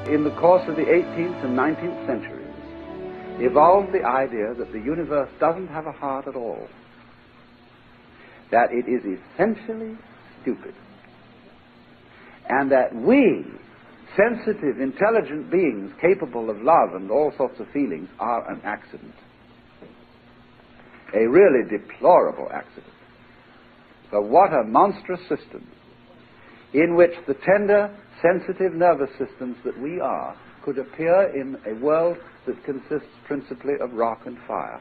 in the course of the 18th and 19th centuries, evolved the idea that the universe doesn't have a heart at all, that it is essentially stupid, and that we, sensitive, intelligent beings capable of love and all sorts of feelings, are an accident. A really deplorable accident. So what a monstrous system in which the tender, sensitive nervous systems that we are could appear in a world that consists principally of rock and fire.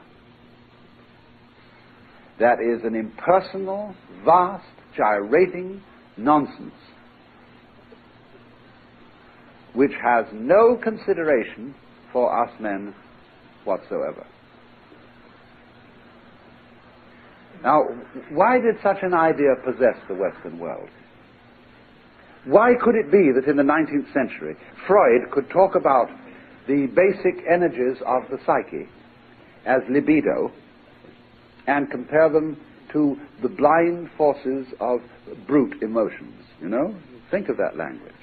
That is an impersonal, vast, gyrating nonsense which has no consideration for us men whatsoever. Now, why did such an idea possess the Western world? Why could it be that in the 19th century Freud could talk about the basic energies of the psyche as libido and compare them to the blind forces of brute emotions? You know? Think of that language.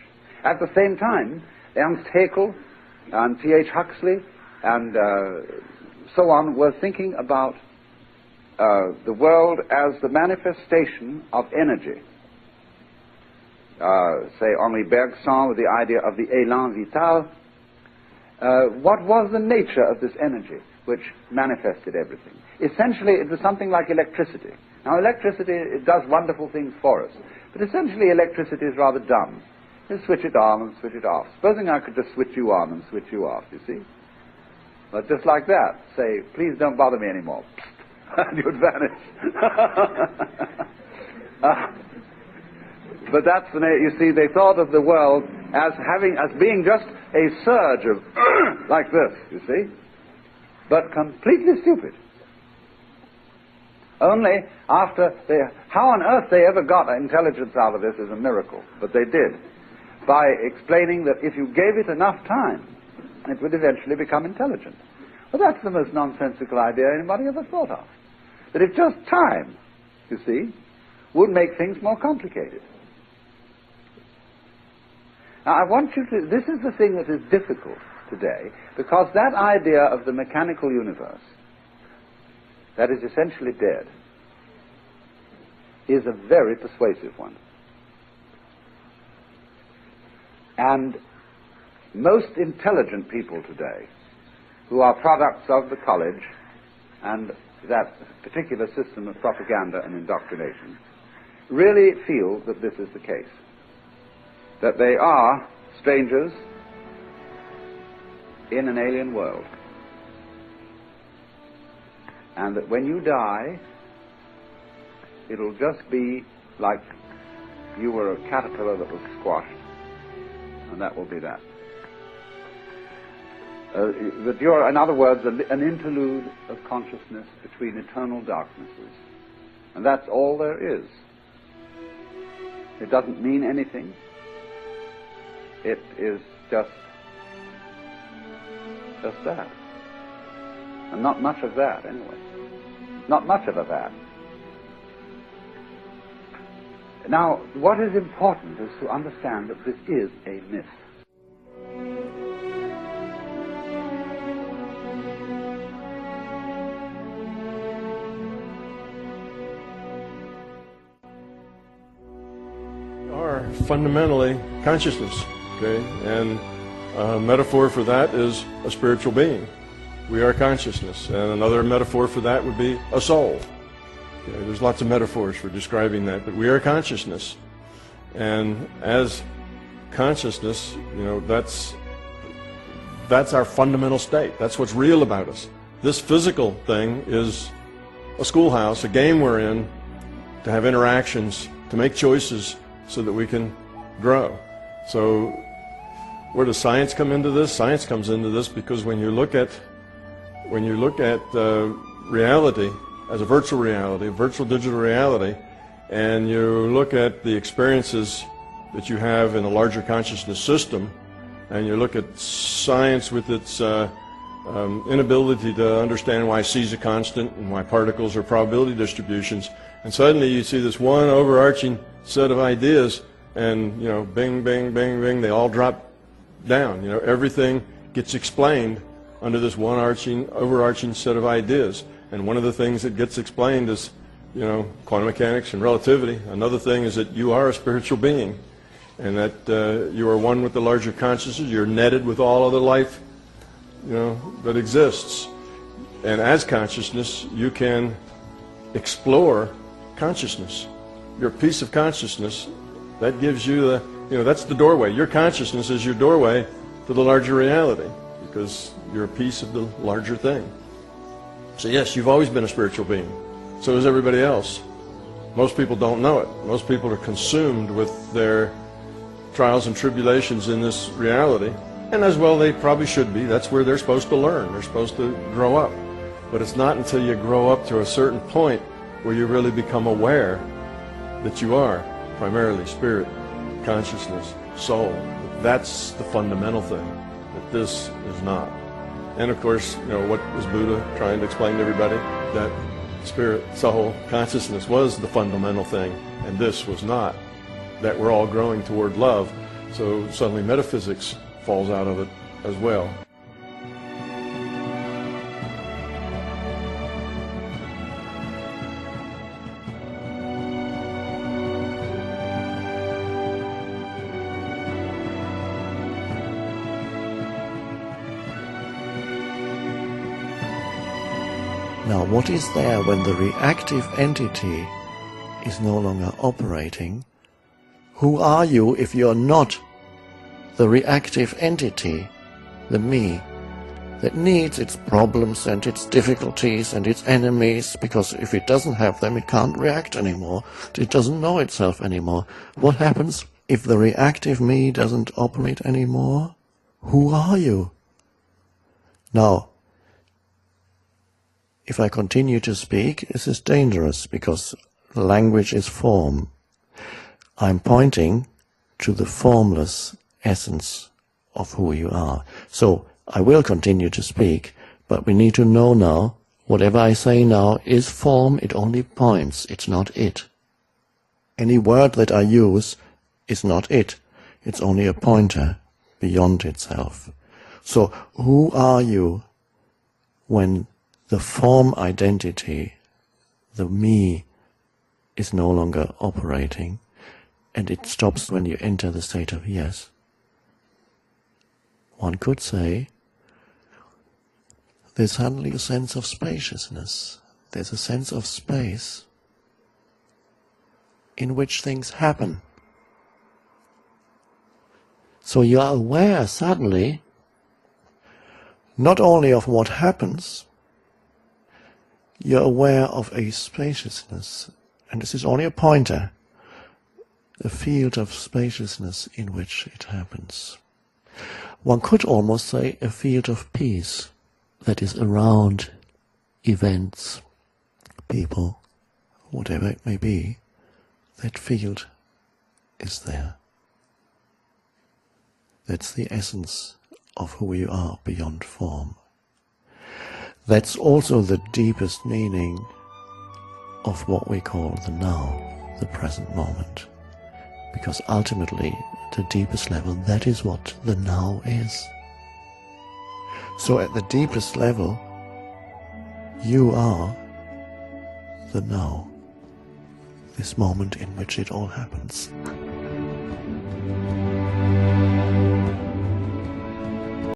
At the same time, Ernst Haeckel and T.H. Huxley and so on were thinking about the world as the manifestation of energy. Say Henri Bergson with the idea of the élan vital. What was the nature of this energy which manifested everything? Essentially, it was something like electricity. Now, electricity, it does wonderful things for us, but essentially electricity is rather dumb. You switch it on and switch it off. Supposing I could just switch you on and switch you off, you see? But just like that, say, please don't bother me anymore. And you'd vanish. But that's the you see, they thought of the world as being just a surge of like this, you see, but completely stupid. Only after how on earth they ever got intelligence out of this is a miracle, but they did, by explaining that if you gave it enough time, it would eventually become intelligent. Well, that's the most nonsensical idea anybody ever thought of. That if just time, you see, would make things more complicated. Now, I want you to, this is the thing that is difficult today, because that idea of the mechanical universe, that is essentially dead, is a very persuasive one. And most intelligent people today, who are products of the college and that particular system of propaganda and indoctrination, really feel that this is the case. That they are strangers in an alien world. And that when you die, it'll just be like you were a caterpillar that was squashed. And that will be that. That you're, in other words, an interlude of consciousness between eternal darknesses. And that's all there is. It doesn't mean anything. It is just that. And not much of that, anyway. Not much of a that. Now, what is important is to understand that this is a myth. Are fundamentally consciousness, okay? And a metaphor for that is a spiritual being. We are consciousness. And another metaphor for that would be a soul. Okay? There's lots of metaphors for describing that, but we are consciousness. And as consciousness, you know, that's our fundamental state. That's what's real about us. This physical thing is a schoolhouse, a game we're in to have interactions, to make choices so that we can grow. So where does science come into this? Science comes into this because when you look at reality as a virtual digital reality, and you look at the experiences that you have in a larger consciousness system, and you look at science with its inability to understand why C is a constant and why particles are probability distributions, and suddenly you see this one overarching set of ideas, and you know, bing, bing, bing, bing, they all drop down. You know, everything gets explained under this one overarching set of ideas. And one of the things that gets explained is, you know, quantum mechanics and relativity. Another thing is that you are a spiritual being, and that you are one with the larger consciousness. You're netted with all other life, you know, that exists. And as consciousness, you can explore consciousness. Your piece of consciousness, that gives you the, you know, that's the doorway. Your consciousness is your doorway to the larger reality, because you're a piece of the larger thing. So yes, you've always been a spiritual being. So is everybody else. Most people don't know it. Most people are consumed with their trials and tribulations in this reality. And as well they probably should be. That's where they're supposed to learn. They're supposed to grow up. But it's not until you grow up to a certain point where you really become aware that you are primarily spirit, consciousness, soul. That's the fundamental thing, that this is not. And of course, you know, what was Buddha trying to explain to everybody? That spirit, soul, consciousness was the fundamental thing, and this was not. That we're all growing toward love, so suddenly metaphysics falls out of it as well. Now, what is there when the reactive entity is no longer operating? Who are you if you're not the reactive entity, the me, that needs its problems and its difficulties and its enemies, because if it doesn't have them, it can't react anymore. It doesn't know itself anymore. What happens if the reactive me doesn't operate anymore? Who are you? Now, if I continue to speak, this is dangerous, because language is form. I'm pointing to the formless essence of who you are. So I will continue to speak, but we need to know now, whatever I say now is form, it only points, it's not it. Any word that I use is not it, it's only a pointer beyond itself. So who are you when the form identity, the me, is no longer operating, and it stops when you enter the state of yes? One could say there's suddenly a sense of spaciousness. There's a sense of space in which things happen. So you are aware suddenly not only of what happens, you're aware of a spaciousness, and this is only a pointer, a field of spaciousness in which it happens. One could almost say a field of peace that is around events, people, whatever it may be. That field is there. That's the essence of who you are beyond form. That's also the deepest meaning of what we call the now, the present moment. Because ultimately, the deepest level, that is what the now is. So at the deepest level, you are the now, this moment in which it all happens.